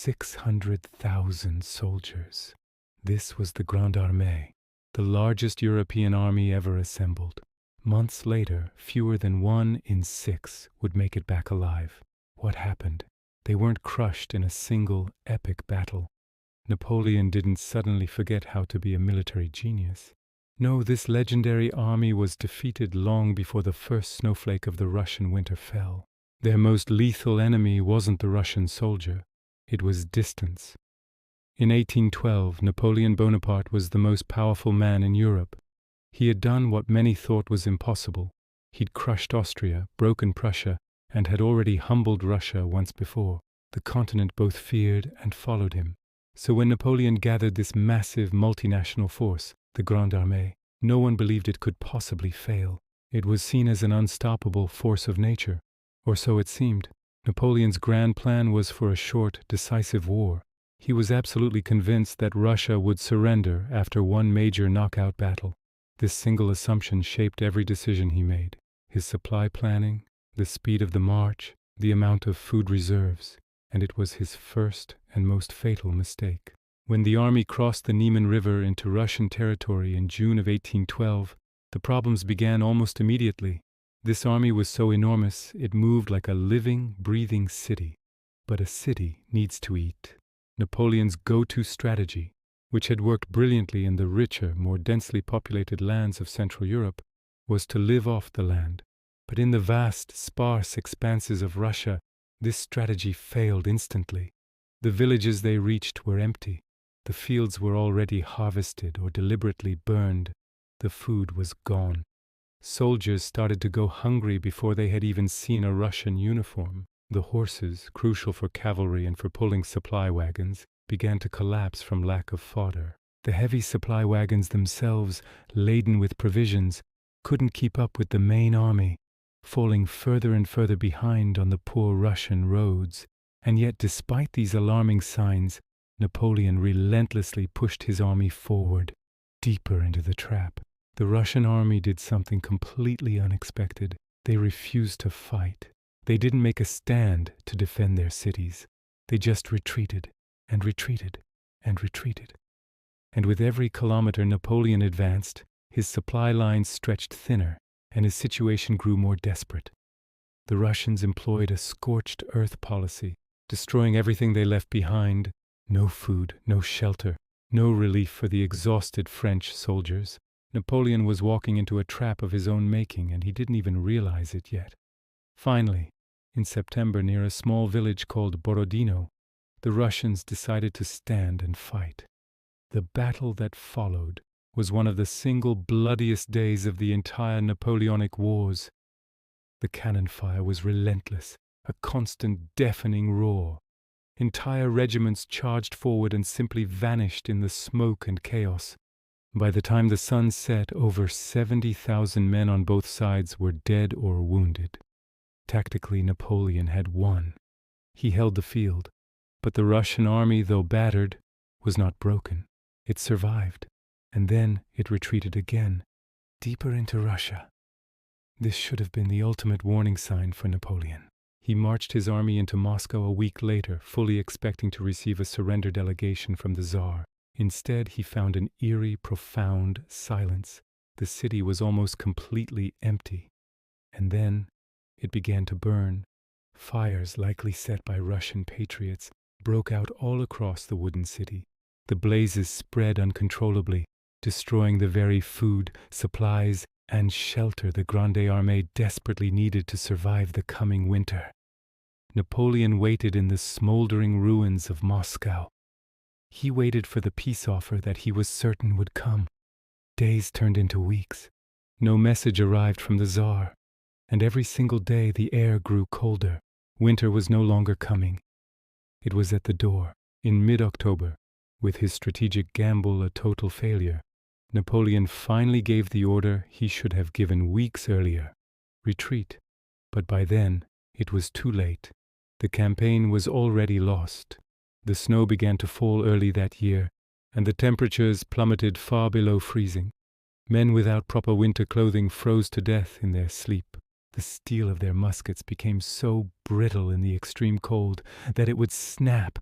600,000 soldiers. This was the Grande Armée, the largest European army ever assembled. Months later, fewer than 1 in 6 would make it back alive. What happened? They weren't crushed in a single epic battle. Napoleon didn't suddenly forget how to be a military genius. No, this legendary army was defeated long before the first snowflake of the Russian winter fell. Their most lethal enemy wasn't the Russian soldier. It was distance. In 1812, Napoleon Bonaparte was the most powerful man in Europe. He had done what many thought was impossible. He'd crushed Austria, broken Prussia, and had already humbled Russia once before. The continent both feared and followed him. So when Napoleon gathered this massive multinational force, the Grande Armée, no one believed it could possibly fail. It was seen as an unstoppable force of nature, or so it seemed. Napoleon's grand plan was for a short, decisive war. He was absolutely convinced that Russia would surrender after one major knockout battle. This single assumption shaped every decision he made: his supply planning, the speed of the march, the amount of food reserves, and it was his first and most fatal mistake. When the army crossed the Niemen River into Russian territory in June of 1812, the problems began almost immediately. This army was so enormous it moved like a living, breathing city. But a city needs to eat. Napoleon's go-to strategy, which had worked brilliantly in the richer, more densely populated lands of Central Europe, was to live off the land. But in the vast, sparse expanses of Russia, this strategy failed instantly. The villages they reached were empty. The fields were already harvested or deliberately burned. The food was gone. Soldiers started to go hungry before they had even seen a Russian uniform. The horses, crucial for cavalry and for pulling supply wagons, began to collapse from lack of fodder. The heavy supply wagons themselves, laden with provisions, couldn't keep up with the main army, falling further and further behind on the poor Russian roads. And yet, despite these alarming signs, Napoleon relentlessly pushed his army forward, deeper into the trap. The Russian army did something completely unexpected. They refused to fight. They didn't make a stand to defend their cities. They just retreated and retreated and retreated. And with every kilometer Napoleon advanced, his supply lines stretched thinner, and his situation grew more desperate. The Russians employed a scorched-earth policy, destroying everything they left behind. No food, no shelter, no relief for the exhausted French soldiers. Napoleon was walking into a trap of his own making, and he didn't even realize it yet. Finally, in September, near a small village called Borodino, the Russians decided to stand and fight. The battle that followed was one of the single bloodiest days of the entire Napoleonic Wars. The cannon fire was relentless, a constant deafening roar. Entire regiments charged forward and simply vanished in the smoke and chaos. By the time the sun set, over 70,000 men on both sides were dead or wounded. Tactically, Napoleon had won. He held the field, but the Russian army, though battered, was not broken. It survived, and then it retreated again, deeper into Russia. This should have been the ultimate warning sign for Napoleon. He marched his army into Moscow a week later, fully expecting to receive a surrender delegation from the Tsar. Instead, he found an eerie, profound silence. The city was almost completely empty. And then it began to burn. Fires, likely set by Russian patriots, broke out all across the wooden city. The blazes spread uncontrollably, destroying the very food, supplies, and shelter the Grande Armée desperately needed to survive the coming winter. Napoleon waited in the smoldering ruins of Moscow. He waited for the peace offer that he was certain would come. Days turned into weeks. No message arrived from the Tsar, and every single day the air grew colder. Winter was no longer coming. It was at the door. In mid-October, with his strategic gamble a total failure, Napoleon finally gave the order he should have given weeks earlier: retreat. But by then, it was too late. The campaign was already lost. The snow began to fall early that year, and the temperatures plummeted far below freezing. Men without proper winter clothing froze to death in their sleep. The steel of their muskets became so brittle in the extreme cold that it would snap,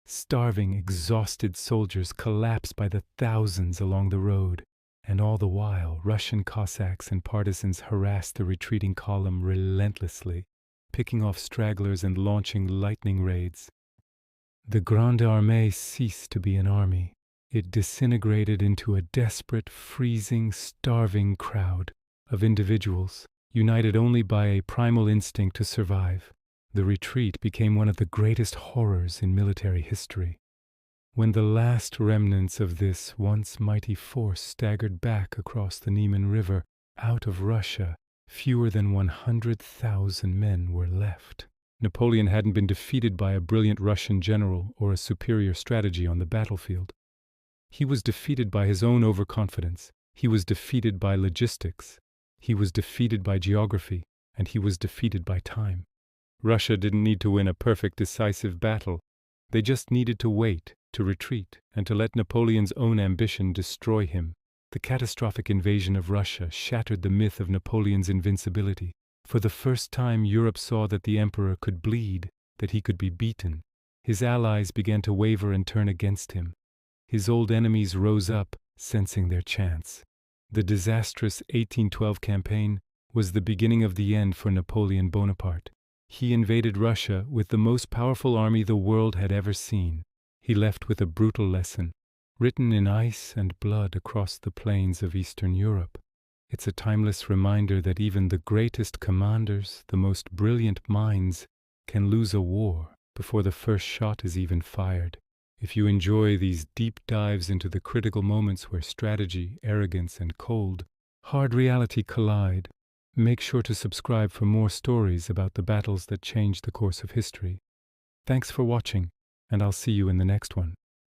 Starving, exhausted soldiers collapse by the thousands along the road, and all the while Russian Cossacks and partisans harass the retreating column relentlessly, picking off stragglers and launching lightning raids. The Grande Armée ceased to be an army. It disintegrated into a desperate, freezing, starving crowd of individuals, united only by a primal instinct to survive. The retreat became one of the greatest horrors in military history. When the last remnants of this once mighty force staggered back across the Niemen River, out of Russia, fewer than 100,000 men were left. Napoleon hadn't been defeated by a brilliant Russian general or a superior strategy on the battlefield. He was defeated by his own overconfidence. He was defeated by logistics. He was defeated by geography, and he was defeated by time. Russia didn't need to win a perfect decisive battle. They just needed to wait, to retreat, and to let Napoleon's own ambition destroy him. The catastrophic invasion of Russia shattered the myth of Napoleon's invincibility. For the first time, Europe saw that the emperor could bleed, that he could be beaten. His allies began to waver and turn against him. His old enemies rose up, sensing their chance. The disastrous 1812 campaign was the beginning of the end for Napoleon Bonaparte. He invaded Russia with the most powerful army the world had ever seen. He left with a brutal lesson, written in ice and blood across the plains of Eastern Europe. It's a timeless reminder that even the greatest commanders, the most brilliant minds, can lose a war before the first shot is even fired. If you enjoy these deep dives into the critical moments where strategy, arrogance, and cold, hard reality collide, make sure to subscribe for more stories about the battles that changed the course of history. Thanks for watching, and I'll see you in the next one.